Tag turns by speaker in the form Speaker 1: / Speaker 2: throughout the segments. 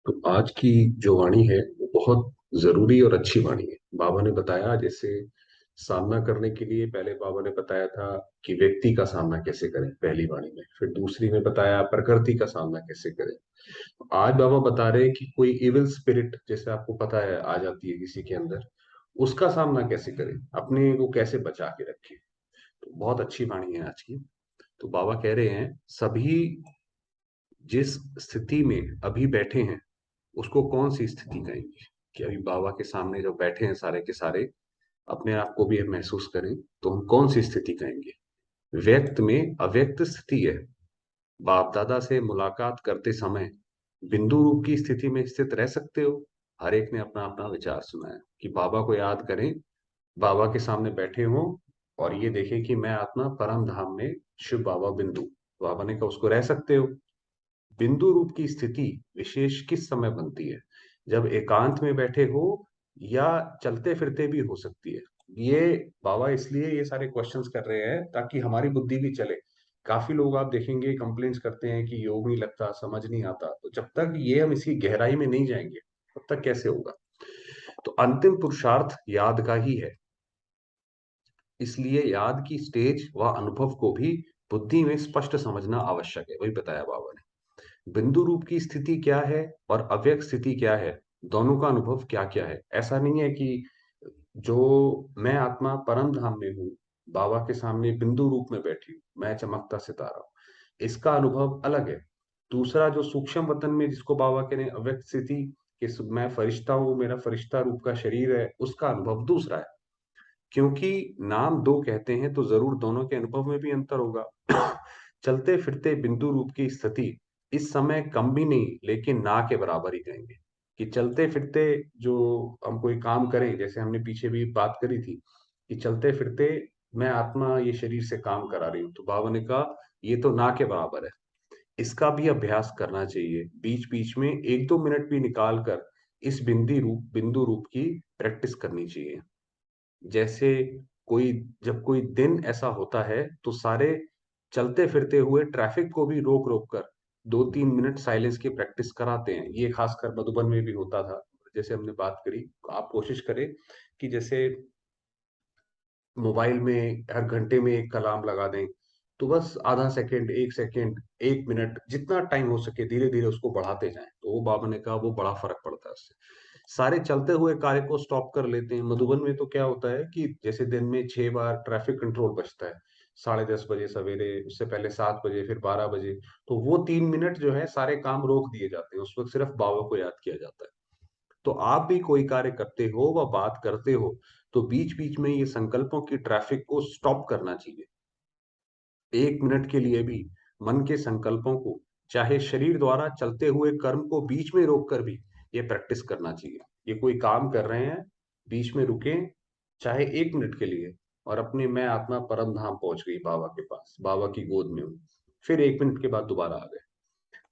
Speaker 1: तो आज की जो वाणी है वो बहुत जरूरी और अच्छी वाणी है। बाबा ने बताया जैसे सामना करने के लिए पहले बाबा ने बताया था कि व्यक्ति का सामना कैसे करें पहली वाणी में, फिर दूसरी में बताया प्रकृति का सामना कैसे करें। आज बाबा बता रहे हैं कि कोई इविल स्पिरिट जैसे आपको पता है आ जाती है किसी के अंदर, उसका सामना कैसे करें, अपने को कैसे बचा के रखें। तो बहुत अच्छी वाणी है आज की। तो बाबा कह रहे हैं सभी जिस स्थिति में अभी बैठे हैं उसको कौन सी स्थिति कहेंगे। कि अभी बाबा के सामने जब बैठे हैं सारे के सारे, अपने आप को भी हम महसूस करें तो हम कौन सी स्थिति कहेंगे। व्यक्त में अव्यक्त स्थिति है। बाप दादा से मुलाकात करते समय बिंदु रूप की स्थिति में स्थित रह सकते हो। हर एक ने अपना अपना विचार सुनाया कि बाबा को याद करें, बाबा के सामने बैठे हो और ये देखें कि मैं आत्मा परम धाम में शिव बाबा बिंदु। बाबा ने कहा उसको रह सकते हो। बिंदु रूप की स्थिति विशेष किस समय बनती है, जब एकांत में बैठे हो या चलते फिरते भी हो सकती है। ये बाबा इसलिए ये सारे क्वेश्चंस कर रहे हैं ताकि हमारी बुद्धि भी चले। काफी लोग आप देखेंगे कंप्लेंट्स करते हैं कि योग नहीं लगता, समझ नहीं आता। तो जब तक ये हम इसकी गहराई में नहीं जाएंगे तब तक कैसे होगा। तो अंतिम पुरुषार्थ याद का ही है। इसलिए याद की स्टेज व अनुभव को भी बुद्धि में स्पष्ट समझना आवश्यक है। वही बताया बाबा ने। बिंदु रूप की स्थिति क्या है और अव्यक्त स्थिति क्या है, दोनों का अनुभव क्या क्या है। ऐसा नहीं है कि जो मैं आत्मा परम धाम में हूँ, बाबा के सामने बिंदु रूप में बैठी हूँ, मैं चमकता सितारा हूँ, इसका अनुभव अलग है। दूसरा जो सूक्ष्म वतन में जिसको बाबा कह रहे हैं अव्यक्त स्थिति, कि मैं फरिश्ता हूँ, मेरा फरिश्ता रूप का शरीर है, उसका अनुभव दूसरा है। क्योंकि नाम दो कहते हैं तो जरूर दोनों के अनुभव में भी अंतर होगा। चलते फिरते बिंदु रूप की स्थिति इस समय कम भी नहीं लेकिन ना के बराबर ही कहेंगे। कि चलते फिरते जो हम कोई काम करें, जैसे हमने पीछे भी बात करी थी कि चलते फिरते मैं आत्मा ये शरीर से काम करा रही हूँ, तो बाबा ने कहा ये तो ना के बराबर है। इसका भी अभ्यास करना चाहिए, बीच बीच में 1-2 मिनट भी निकाल कर इस बिंदु रूप की प्रैक्टिस करनी चाहिए। जैसे कोई जब कोई दिन ऐसा होता है तो सारे चलते फिरते हुए ट्रैफिक को भी रोक रोक कर 2-3 मिनट साइलेंस की प्रैक्टिस कराते हैं। ये खासकर मधुबन में भी होता था। जैसे हमने बात करी, आप कोशिश करें कि जैसे मोबाइल में हर घंटे में एक अलार्म लगा दें, तो बस आधा सेकंड, 1 सेकंड, 1 मिनट, जितना टाइम हो सके धीरे धीरे उसको बढ़ाते जाएं। तो वो बाबा ने कहा वो बड़ा फर्क पड़ता है उससे। सारे चलते हुए कार्य को स्टॉप कर लेते हैं। मधुबन में तो क्या होता है कि जैसे दिन में 6 बार ट्रैफिक कंट्रोल बजता है, 10:30 बजे सवेरे, उससे पहले 7 बजे, फिर 12 बजे। तो वो 3 मिनट जो है सारे काम रोक दिए जाते हैं, उस वक्त सिर्फ बाबा को याद किया जाता है। तो आप भी कोई कार्य करते हो व बात करते हो तो बीच बीच में ये संकल्पों की ट्रैफिक को स्टॉप करना चाहिए। 1 मिनट के लिए भी मन के संकल्पों को, चाहे शरीर द्वारा चलते हुए कर्म को बीच में रोक कर भी ये प्रैक्टिस करना चाहिए। ये कोई काम कर रहे हैं, बीच में रुके, चाहे 1 मिनट के लिए, और अपने मैं आत्मा परम धाम पहुंच गई, बाबा के पास, बाबा की गोद में हूँ। फिर 1 मिनट के बाद दोबारा आ गए।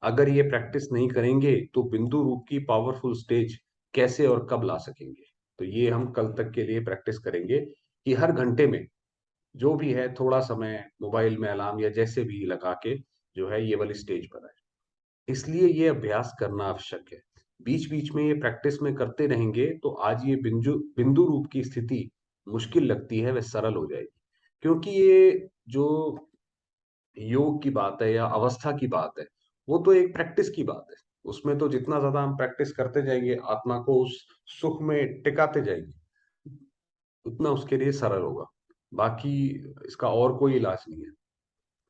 Speaker 1: अगर ये प्रैक्टिस नहीं करेंगे तो बिंदु रूप की पावरफुल स्टेज कैसे और कब ला सकेंगे। तो ये हम कल तक के लिए प्रैक्टिस करेंगे कि हर घंटे में जो भी है थोड़ा समय मोबाइल में अलार्म या जैसे भी लगा के जो है ये वाली स्टेज पर आए। इसलिए ये अभ्यास करना आवश्यक है। बीच बीच में ये प्रैक्टिस में करते रहेंगे तो आज ये बिंदु बिंदु रूप की स्थिति मुश्किल लगती है वह सरल हो जाएगी। क्योंकि ये जो योग की बात है या अवस्था की बात है, वो तो एक प्रैक्टिस की बात है। उसमें तो जितना ज्यादा हम प्रैक्टिस करते जाएंगे, आत्मा को उस सुख में टिकाते जाएंगे, उतना उसके लिए सरल होगा। बाकी इसका और कोई इलाज नहीं है।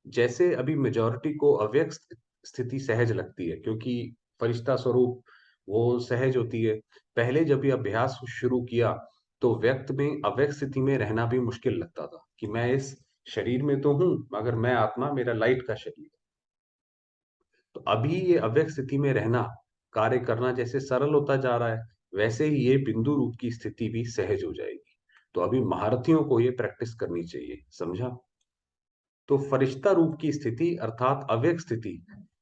Speaker 1: जैसे अभी मेजॉरिटी को अव्यक्त स्थिति सहज लगती है क्योंकि फरिश्ता स्वरूप वो सहज होती है। पहले जब ये अभ्यास शुरू किया तो व्यक्त में अव्यक्त स्थिति में रहना भी मुश्किल लगता था कि मैं इस शरीर में तो हूं मगर मैं आत्मा, मेरा लाइट का शरीर। तो अभी ये अव्यक्त स्थिति में रहना, कार्य करना जैसे सरल होता जा रहा है, वैसे ही ये बिंदु रूप की स्थिति भी सहज हो जाएगी। तो अभी महारथियों को ये प्रैक्टिस करनी चाहिए, समझा। तो फरिश्ता रूप की स्थिति अर्थात अव्यक्त स्थिति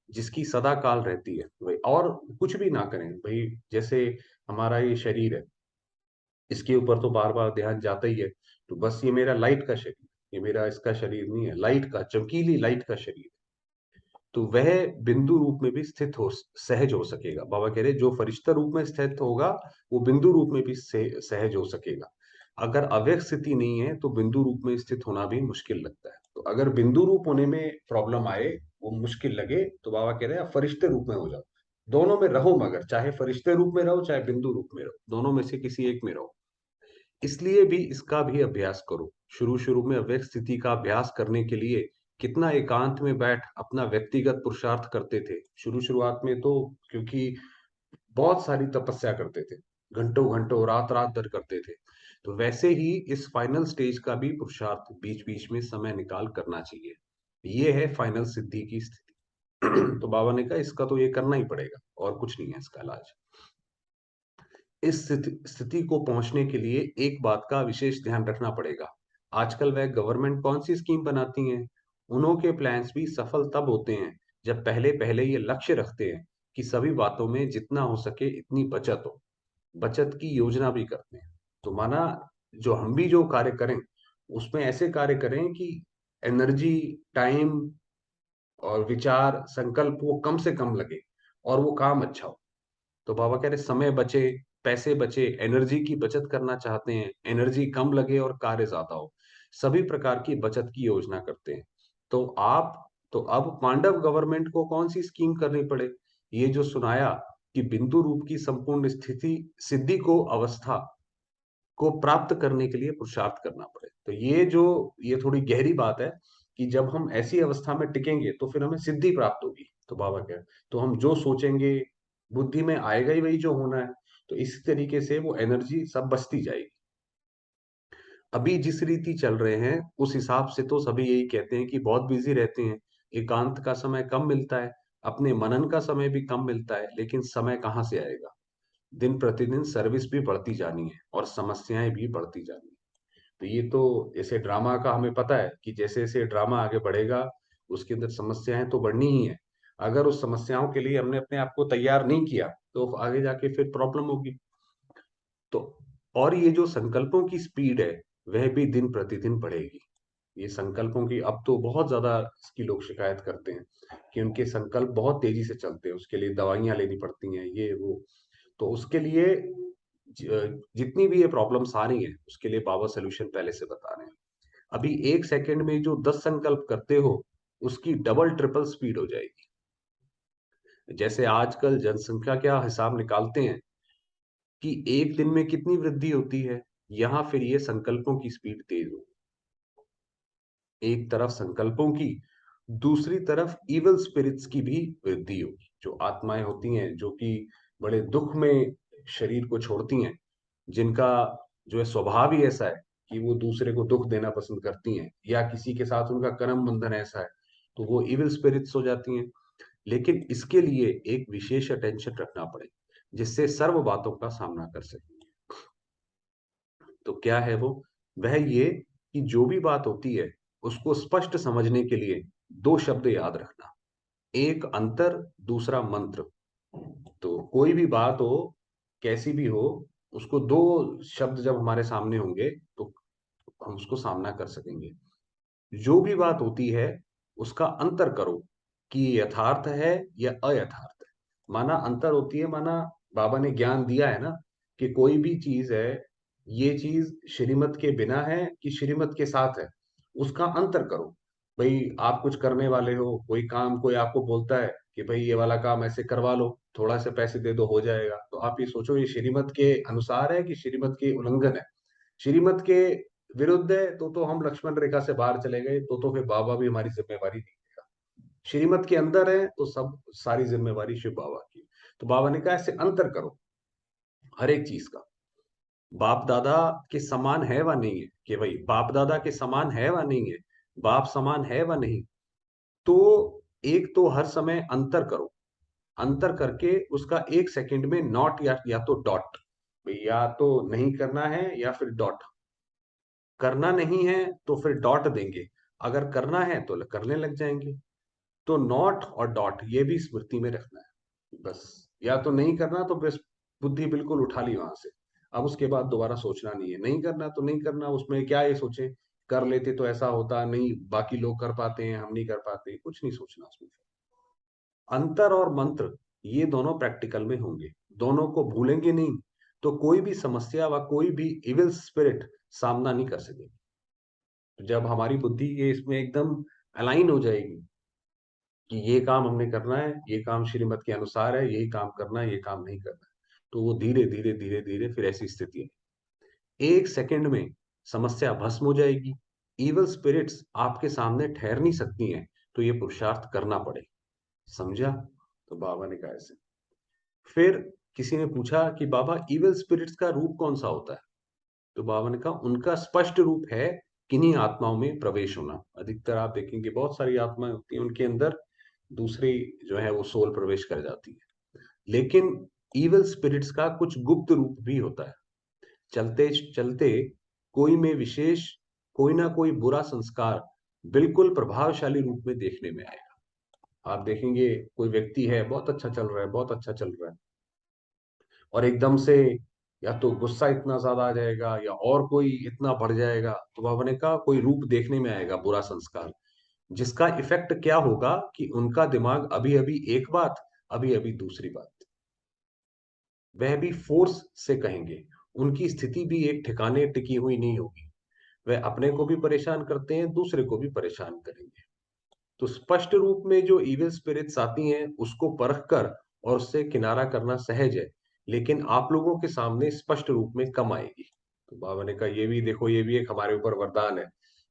Speaker 1: जिसकी सदा काल रहती है, भाई और कुछ भी ना करें भाई। जैसे हमारा ये शरीर है, इसके ऊपर तो बार बार ध्यान जाता ही है। तो बस ये मेरा लाइट का शरीर, ये मेरा इसका शरीर नहीं है, लाइट का, चमकीली लाइट का शरीर। तो वह बिंदु रूप में भी स्थित हो, सहज हो सकेगा। बाबा कह रहे जो फरिश्ता रूप में स्थित होगा वो बिंदु रूप में भी सहज हो सकेगा। अगर अव्यक्त स्थिति नहीं है तो बिंदु रूप में स्थित होना भी मुश्किल लगता है। तो अगर बिंदु रूप होने में प्रॉब्लम आए, वो मुश्किल लगे, तो बाबा कह रहे हैं आप फरिश्ते रूप में हो जाओ। दोनों में रहो, मगर चाहे फरिश्ते रूप में रहो चाहे बिंदु रूप में रहो, दोनों में से किसी एक में रहो। इसलिए भी इसका भी अभ्यास करो। शुरू शुरू में अव्यक्त स्थिति का अभ्यास करने के लिए कितना एकांत में बैठ अपना व्यक्तिगत पुरुषार्थ करते थे। शुरू शुरुआत में तो, क्योंकि बहुत सारी तपस्या करते थे, घंटों घंटों रात रात भर करते थे। तो वैसे ही इस फाइनल स्टेज का भी पुरुषार्थ बीच बीच में समय निकाल करना चाहिए। ये है फाइनल सिद्धि की स्थिति। तो बाबा ने कहा इसका तो ये करना ही पड़ेगा, और कुछ नहीं है इसका इलाज। इस स्थिति को पहुंचने के लिए एक बात का विशेष ध्यान रखना पड़ेगा। आजकल वह गवर्नमेंट कौन सी स्कीम बनाती है, उन्हों के प्लान्स भी सफल तब होते हैं जब पहले पहले ये लक्ष्य रखते हैं कि सभी बातों में जितना हो सके इतनी बचत हो। बचत की योजना भी करते हैं। तो माना जो हम भी जो कार्य करें, उसमें ऐसे कार्य करें कि एनर्जी, टाइम और विचार, संकल्प वो कम से कम लगे और वो काम अच्छा हो। तो बाबा कह रहे समय बचे, पैसे बचे, एनर्जी की बचत करना चाहते हैं, एनर्जी कम लगे और कार्य ज्यादा हो, सभी प्रकार की बचत की योजना करते हैं। तो आप, तो अब पांडव गवर्नमेंट को कौन सी स्कीम करनी पड़े, ये जो सुनाया कि बिंदु रूप की संपूर्ण स्थिति सिद्धि को अवस्था को प्राप्त करने के लिए पुरुषार्थ करना पड़े। तो ये थोड़ी गहरी बात है कि जब हम ऐसी अवस्था में टिकेंगे तो फिर हमें सिद्धि प्राप्त होगी। तो बाबा क्या, तो हम जो सोचेंगे बुद्धि में आएगा ही वही जो होना है। तो इसी तरीके से वो एनर्जी सब बचती जाएगी। अभी जिस रीति चल रहे हैं उस हिसाब से तो सभी यही कहते हैं कि बहुत बिजी रहते हैं, एकांत का समय कम मिलता है, अपने मनन का समय भी कम मिलता है, लेकिन समय कहाँ से आएगा। दिन प्रतिदिन सर्विस भी बढ़ती जानी है और समस्याएं भी बढ़ती जानी है। तो ये तो जैसे ड्रामा का हमें पता है कि जैसे जैसे ड्रामा आगे बढ़ेगा उसके अंदर समस्याएं तो बढ़नी ही है। अगर उस समस्याओं के लिए हमने अपने आप को तैयार नहीं किया तो आगे जाके फिर प्रॉब्लम होगी। तो और ये जो संकल्पों की स्पीड है वह भी दिन प्रतिदिन बढ़ेगी। ये संकल्पों की अब तो बहुत ज्यादा इसकी लोग शिकायत करते हैं कि उनके संकल्प बहुत तेजी से चलते हैं, उसके लिए दवाइयां लेनी पड़ती हैं, ये वो। तो उसके लिए जितनी भी ये प्रॉब्लम्स आ रही हैं उसके लिए बाबा सोल्यूशन पहले से बता रहे हैं। अभी 1 सेकंड में जो 10 संकल्प करते हो उसकी डबल ट्रिपल स्पीड हो जाएगी। जैसे आजकल जनसंख्या का हिसाब निकालते हैं कि एक दिन में कितनी वृद्धि होती है, यहाँ फिर ये संकल्पों की स्पीड तेज हो। एक तरफ संकल्पों की, दूसरी तरफ इवल स्पिरिट्स की भी वृद्धि होगी। जो आत्माएं होती हैं जो कि बड़े दुख में शरीर को छोड़ती हैं, जिनका जो है स्वभाव ही ऐसा है कि वो दूसरे को दुख देना पसंद करती हैं, या किसी के साथ उनका कर्म बंधन ऐसा है, तो वो इविल स्पिरिट्स हो जाती हैं। लेकिन इसके लिए एक विशेष अटेंशन रखना पड़े जिससे सर्व बातों का सामना कर सके। तो क्या है वो, वह ये कि जो भी बात होती है उसको स्पष्ट समझने के लिए दो शब्द याद रखना, एक अंतर, दूसरा मंत्र। तो कोई भी बात हो, कैसी भी हो, उसको दो शब्द जब हमारे सामने होंगे तो हम उसको सामना कर सकेंगे। जो भी बात होती है उसका अंतर करो कि ये यथार्थ है या अयथार्थ है। माना अंतर होती है, माना बाबा ने ज्ञान दिया है ना कि कोई भी चीज है, ये चीज श्रीमत के बिना है कि श्रीमत के साथ है, उसका अंतर करो। भाई आप कुछ करने वाले हो, कोई काम कोई आपको बोलता है कि भाई ये वाला काम ऐसे करवा लो, थोड़ा से पैसे दे दो हो जाएगा, तो आप ये सोचो ये श्रीमत के अनुसार है कि श्रीमत के उल्लंघन है। श्रीमत के विरुद्ध है तो हम लक्ष्मण रेखा से बाहर चले गए, तो फिर बाबा भी हमारी जिम्मेवारी नहीं लेगा। श्रीमत के अंदर है तो सब सारी जिम्मेवारी शिव बाबा की। तो बाबा ने कहा ऐसे अंतर करो हर एक चीज का। बाप दादा के समान है व नहीं है, कि भाई बाप दादा के समान है व नहीं है, बाप समान है व नहीं। तो एक तो हर समय अंतर करो, अंतर करके उसका 1 सेकंड में नॉट या तो डॉट, या तो नहीं करना है या फिर डॉट। करना नहीं है तो फिर डॉट देंगे, अगर करना है तो करने लग जाएंगे। तो नॉट और डॉट ये भी स्मृति में रखना है बस। या तो नहीं करना तो बस बुद्धि बिल्कुल उठा ली वहां से। अब उसके बाद दोबारा सोचना नहीं है, नहीं करना तो नहीं करना, उसमें क्या ये सोचे कर लेते तो ऐसा होता नहीं, बाकी लोग कर पाते हैं हम नहीं कर पाते, कुछ नहीं सोचना उसमें। अंतर और मंत्र ये दोनों प्रैक्टिकल में होंगे, दोनों को भूलेंगे नहीं तो कोई भी समस्या व कोई भी इविल स्पिरिट सामना नहीं कर सकेगी। तो जब हमारी बुद्धि ये इसमें एकदम अलाइन हो जाएगी कि ये काम हमने करना है, ये काम श्रीमत के अनुसार है, यही काम करना है, ये काम नहीं करना है, तो वो धीरे धीरे धीरे धीरे फिर ऐसी स्थिति है, एक सेकंड में समस्या भस्म हो जाएगी। इविल स्पिरिट्स आपके सामने ठहर नहीं सकती हैं, तो ये पुरुषार्थ करना पड़े। समझा? तो बाबा ने कहा ऐसे। फिर किसी ने पूछा कि बाबा इविल स्पिरिट्स का रूप कौन सा होता है? तो बाबा ने कहा उनका स्पष्ट रूप है किन्हीं आत्माओं में प्रवेश होना। अधिकतर आप देखेंगे बहुत सारी आत्माएं होती हैं, उनके अंदर दूसरी जो है वो सोल प्रवेश कर जाती है। लेकिन इविल स्पिरिट्स का कुछ गुप्त रूप भी होता है। चलते चलते कोई में विशेष कोई ना कोई बुरा संस्कार बिल्कुल प्रभावशाली रूप में देखने में आएगा। आप देखेंगे कोई व्यक्ति है, बहुत अच्छा चल रहा है, बहुत अच्छा चल रहा है, और एकदम से या तो गुस्सा इतना ज्यादा आ जाएगा या और कोई इतना बढ़ जाएगा, तो बाबा ने कहा कोई रूप देखने में आएगा बुरा संस्कार, जिसका इफेक्ट क्या होगा कि उनका दिमाग अभी अभी एक बात, अभी अभी दूसरी बात, वह भी फोर्स से कहेंगे। उनकी स्थिति भी एक ठिकाने टिकी हुई नहीं होगी, वह अपने को भी परेशान करते हैं, दूसरे को भी परेशान करेंगे। तो स्पष्ट रूप में जो इविल स्पिरिट्स आती हैं उसको परख कर और उससे किनारा करना सहज है, लेकिन आप लोगों के सामने स्पष्ट रूप में कम आएगी। तो बाबा ने कहा ये भी देखो, ये भी एक हमारे ऊपर वरदान है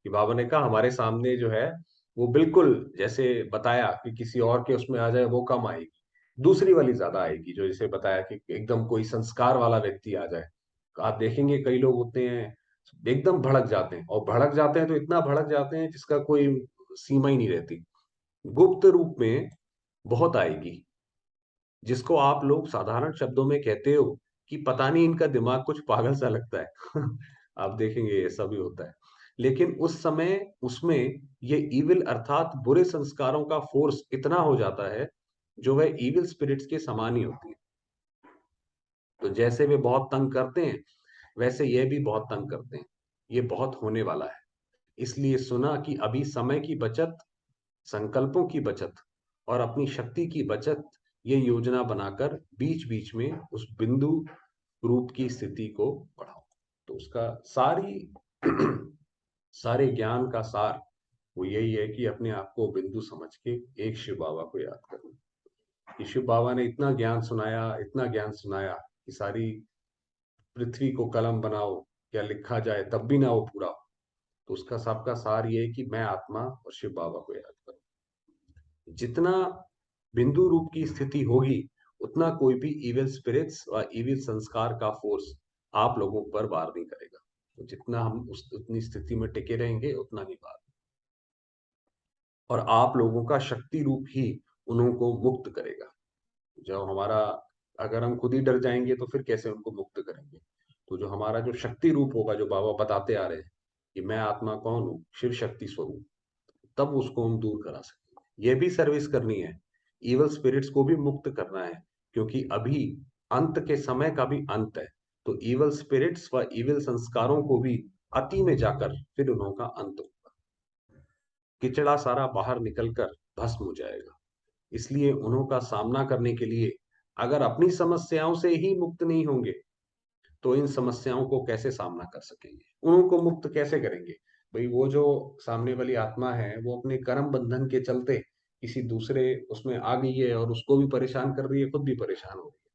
Speaker 1: कि बाबा ने कहा हमारे सामने जो है वो बिल्कुल जैसे बताया कि किसी और के उसमें आ जाए वो कम आएगी, दूसरी वाली ज्यादा आएगी, जो जैसे बताया कि एकदम कोई संस्कार वाला व्यक्ति आ जाए। आप देखेंगे कई लोग होते हैं एकदम भड़क जाते हैं, और भड़क जाते हैं तो इतना भड़क जाते हैं जिसका कोई सीमा ही नहीं रहती। गुप्त रूप में बहुत आएगी, जिसको आप लोग साधारण शब्दों में कहते हो कि पता नहीं इनका दिमाग कुछ पागल सा लगता है। आप देखेंगे ऐसा भी होता है, लेकिन उस समय उसमें ये इविल अर्थात बुरे संस्कारों का फोर्स इतना हो जाता है जो वह इविल स्पिरिट्स के समान ही होती है। तो जैसे वे बहुत तंग करते हैं वैसे ये भी बहुत तंग करते हैं। ये बहुत होने वाला है, इसलिए सुना कि अभी समय की बचत, संकल्पों की बचत और अपनी शक्ति की बचत, ये योजना बनाकर बीच बीच में उस बिंदु रूप की स्थिति को बढ़ाओ। तो उसका सारी सारे ज्ञान का सार वो यही है कि अपने आप को बिंदु समझ के एक शिव बाबा को याद करना। कि शिव बाबा ने इतना ज्ञान सुनाया, इतना ज्ञान सुनाया कि सारी पृथ्वी को कलम बनाओ या लिखा जाए तब भी ना वो पूरा हो। तो उसका सबका सार ये है कि मैं आत्मा और शिव बाबा को याद करूं। जितना बिंदु रूप की स्थिति होगी उतना कोई भी इविल स्पिरिट्स और इविल संस्कार का फोर्स आप लोगों पर वार नहीं करेगा। तो जितना हम उतनी स्थिति में टिके रहेंगे उतना ही वार, और आप लोगों का शक्ति रूप ही उन्हों को मुक्त करेगा। जब हमारा अगर हम खुद ही डर जाएंगे तो फिर कैसे उनको मुक्त करेंगे? तो जो हमारा जो शक्ति रूप होगा, जो बाबा बताते आ रहे हैं कि मैं आत्मा कौन हूँ, शिव शक्ति स्वरूप, तब उसको हम दूर करा सकेंगे। ये भी सर्विस करनी है, इवल स्पिरिट्स को भी मुक्त करना है, क्योंकि अभी अंत के समय का भी अंत है। तो इवल स्पिरिट्स व इवल संस्कारों को भी अति में जाकर फिर उनका अंत होगा, किचड़ा सारा बाहर निकलकर भस्म हो जाएगा। इसलिए उन्हों का सामना करने के लिए अगर अपनी समस्याओं से ही मुक्त नहीं होंगे तो इन समस्याओं को कैसे सामना कर सकेंगे, उनको मुक्त कैसे करेंगे? भाई वो जो सामने वाली आत्मा है वो अपने कर्म बंधन के चलते किसी दूसरे उसमें आ गई है और उसको भी परेशान कर रही है, खुद भी परेशान हो रही है।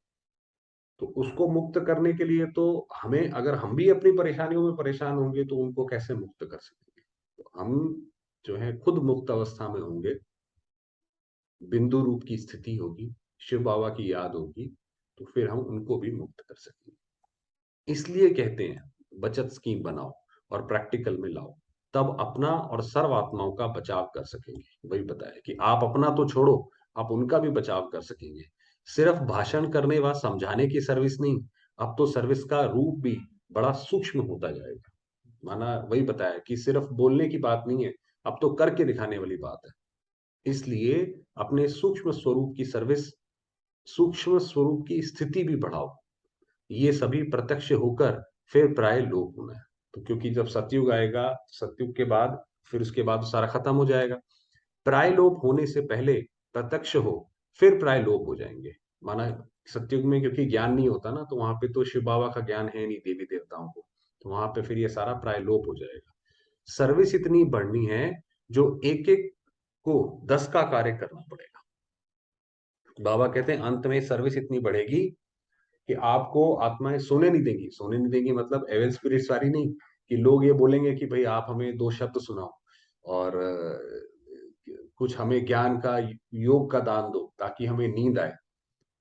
Speaker 1: तो उसको मुक्त करने के लिए तो हमें, अगर हम भी अपनी परेशानियों में परेशान होंगे तो उनको कैसे मुक्त कर सकेंगे? तो हम जो है खुद मुक्त अवस्था में होंगे, बिंदु रूप की स्थिति होगी, शिव बाबा की याद होगी, तो फिर हम उनको भी मुक्त कर सकेंगे। इसलिए कहते हैं बचत स्कीम बनाओ और प्रैक्टिकल में लाओ, तब अपना और सर्व आत्माओं का बचाव कर सकेंगे। वही बताया कि आप अपना तो छोड़ो, आप उनका भी बचाव कर सकेंगे। सिर्फ भाषण करने व समझाने की सर्विस नहीं, अब तो सर्विस का रूप भी बड़ा सूक्ष्म होता जाएगा। माना वही बताया कि सिर्फ बोलने की बात नहीं है, अब तो करके दिखाने वाली बात है। इसलिए अपने सूक्ष्म स्वरूप की सर्विस, सूक्ष्म स्वरूप की स्थिति भी बढ़ाओ। ये सभी प्रत्यक्ष होकर फिर प्राय लोप होना है। तो क्योंकि जब सतयुग आएगा, सतयुग के बाद फिर उसके बाद सारा खत्म हो जाएगा। प्राय लोप होने से पहले प्रत्यक्ष हो, फिर प्राय लोप हो जाएंगे। माना सतयुग में क्योंकि ज्ञान नहीं होता ना, तो वहां पे तो शिव बाबा का ज्ञान है नहीं देवी देवताओं को, तो वहां पे फिर ये सारा प्राय लोप हो जाएगा। सर्विस इतनी बढ़नी है जो एक एक को 10 का कार्य करना पड़ेगा। बाबा कहते हैं अंत में सर्विस इतनी बढ़ेगी कि आपको आत्माएं सोने नहीं देंगी। सोने नहीं देंगी मतलब एवल स्पिरिट सारी नहीं, कि लोग ये बोलेंगे कि भाई आप हमें दो शब्द सुनाओ और कुछ हमें ज्ञान का योग का दान दो ताकि हमें नींद आए।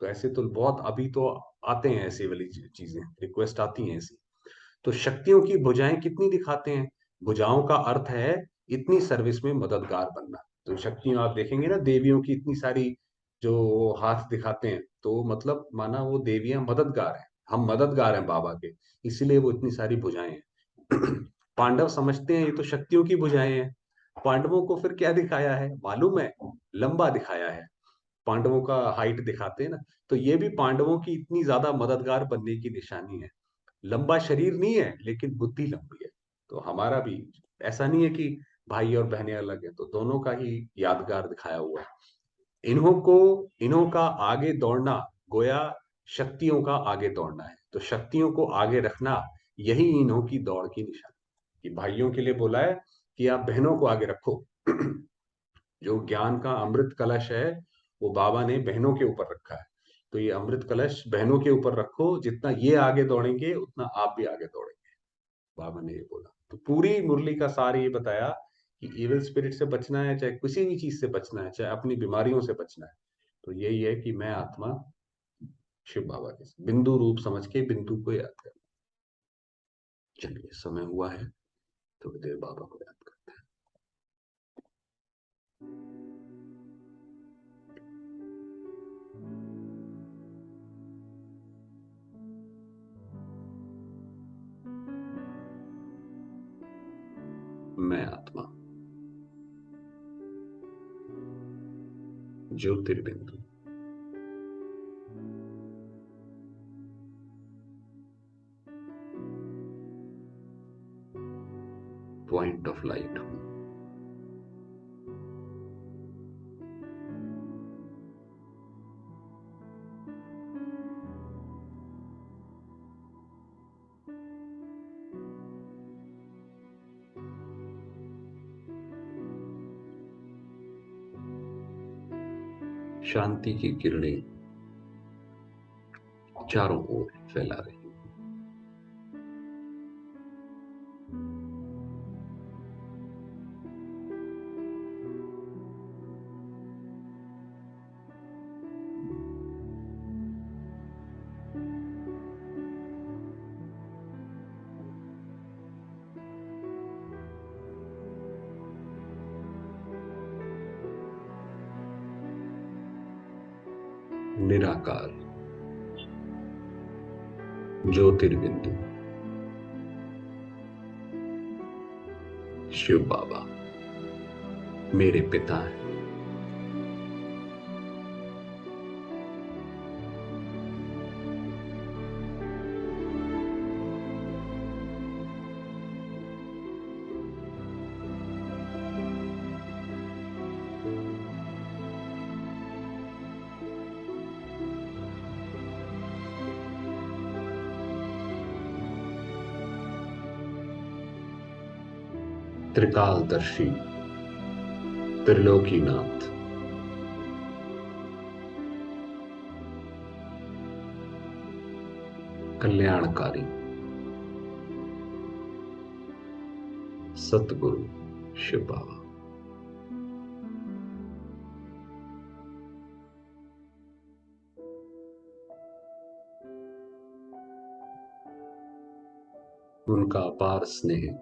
Speaker 1: तो ऐसे तो बहुत अभी तो आते हैं, ऐसी वाली चीजें रिक्वेस्ट आती हैं ऐसी। तो शक्तियों की भुजाएं कितनी दिखाते हैं। भुजाओं का अर्थ है इतनी सर्विस में मददगार बनना। तो शक्तियां आप देखेंगे ना, देवियों की इतनी सारी जो हाथ दिखाते हैं, तो मतलब माना वो देवियां मददगार हैं, हम मददगार हैं बाबा के, इसीलिए वो इतनी सारी भुजाएं हैं। पांडव समझते हैं ये तो शक्तियों की भुजाएं हैं। पांडवों को फिर क्या दिखाया है मालूम है, लंबा दिखाया है। पांडवों का हाइट दिखाते हैं ना, तो ये भी पांडवों की इतनी ज्यादा मददगार बनने की निशानी है। लंबा शरीर नहीं है लेकिन बुद्धि लंबी है। तो हमारा भी ऐसा नहीं है कि भाई और बहनें अलग हैं, तो दोनों का ही यादगार दिखाया हुआ है। इन्हों को, इन्हों का आगे दौड़ना गोया शक्तियों का आगे दौड़ना है। तो शक्तियों को आगे रखना यही इन्हों की दौड़ की निशानी, कि भाइयों के लिए बोला है कि आप बहनों को आगे रखो। जो ज्ञान का अमृत कलश है वो बाबा ने बहनों के ऊपर रखा है। तो ये अमृत कलश बहनों के ऊपर रखो, जितना ये आगे दौड़ेंगे उतना आप भी आगे दौड़ेंगे। बाबा ने ये बोला। तो पूरी मुरली का सार ये बताया कि इविल स्पिरिट से बचना है, चाहे किसी भी चीज से बचना है, चाहे अपनी बीमारियों से बचना है, तो यही है कि मैं आत्मा शिव बाबा के बिंदु रूप समझ के बिंदु को याद कर। चलिए समय हुआ है, थोड़ी देर बाबा को याद करते हैं। मैं आत्मा ज्योतिर्बिंदु, पॉइंट ऑफ लाइट हूं। शांति की किरणें चारों ओर फैला रही। निराकार ज्योतिर्बिंदु शिव बाबा मेरे पिता हैं। त्रिकालदर्शी त्रिलोकीनाथ कल्याणकारी सतगुरु शिव बाबा। उनका अपार स्नेह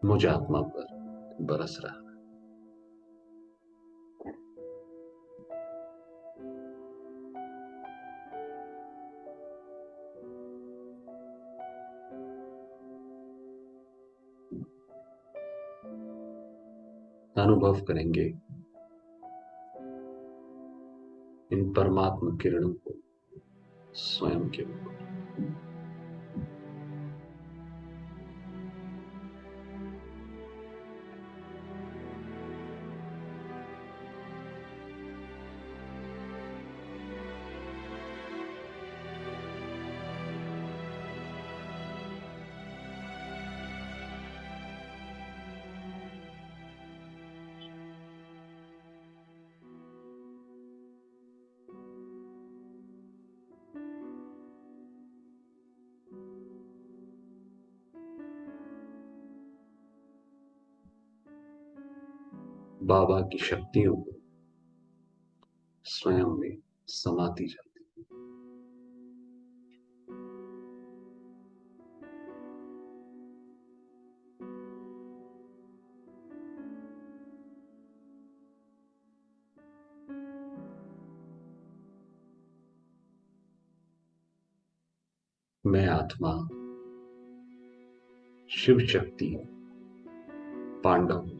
Speaker 1: मुझ आत्मा पर बरस रहा है। अनुभव करेंगे इन परमात्मा किरणों को स्वयं के ऊपर। बाबा की शक्तियों को स्वयं में समाती जाती। मैं आत्मा शिव शक्ति पांडव हूं।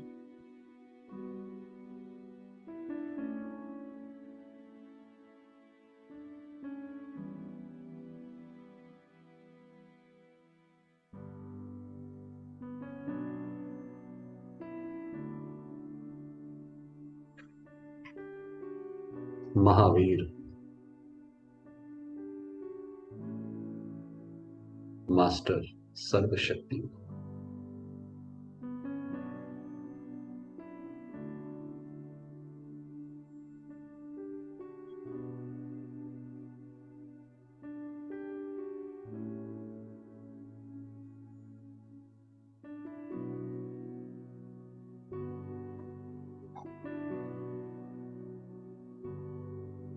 Speaker 1: महावीर मास्टर सर्वशक्ति।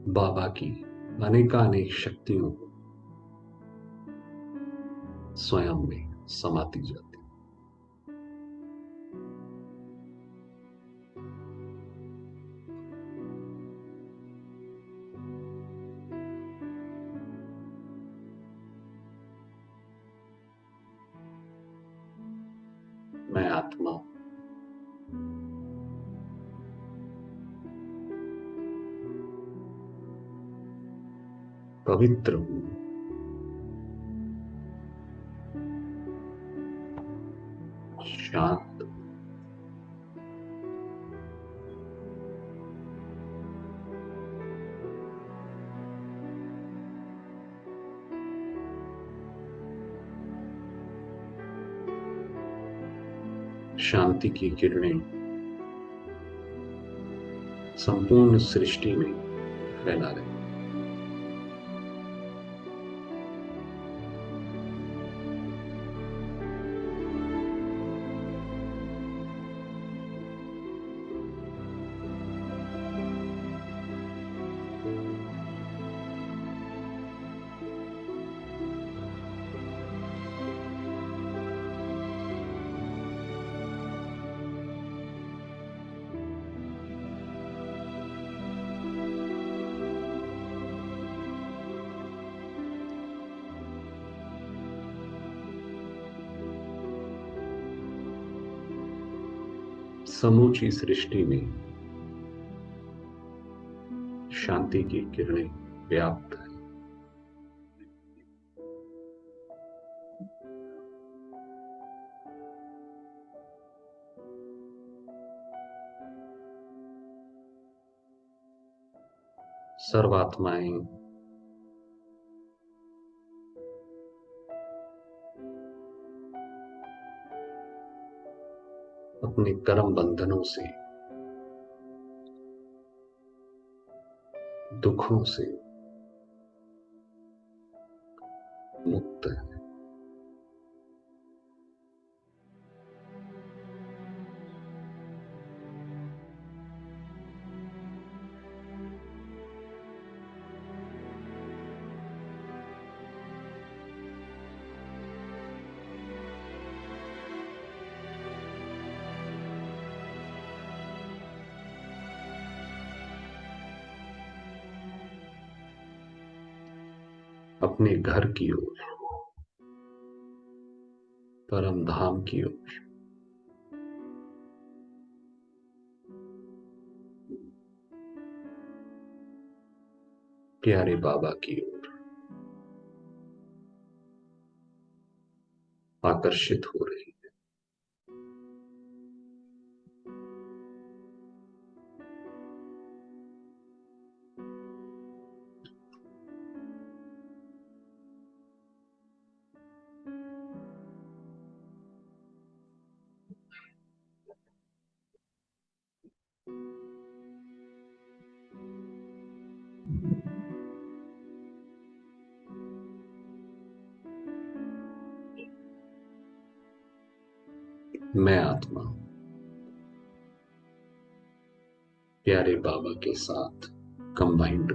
Speaker 1: बाबा की अनेकानेक शक्तियों को स्वयं में समाती जाती। मैं आत्मा पवित्र हूं, शांत, शांति की किरणें संपूर्ण सृष्टि में फैला रहे। समूची सृष्टि में शांति की किरणें व्याप्त है। सर्वात्माएं अपने कर्म बंधनों से, दुखों से मुक्त है। अपने घर की ओर, परम धाम की ओर, प्यारे बाबा की ओर आकर्षित हो रही। मैं आत्मा प्यारे बाबा के साथ कंबाइंड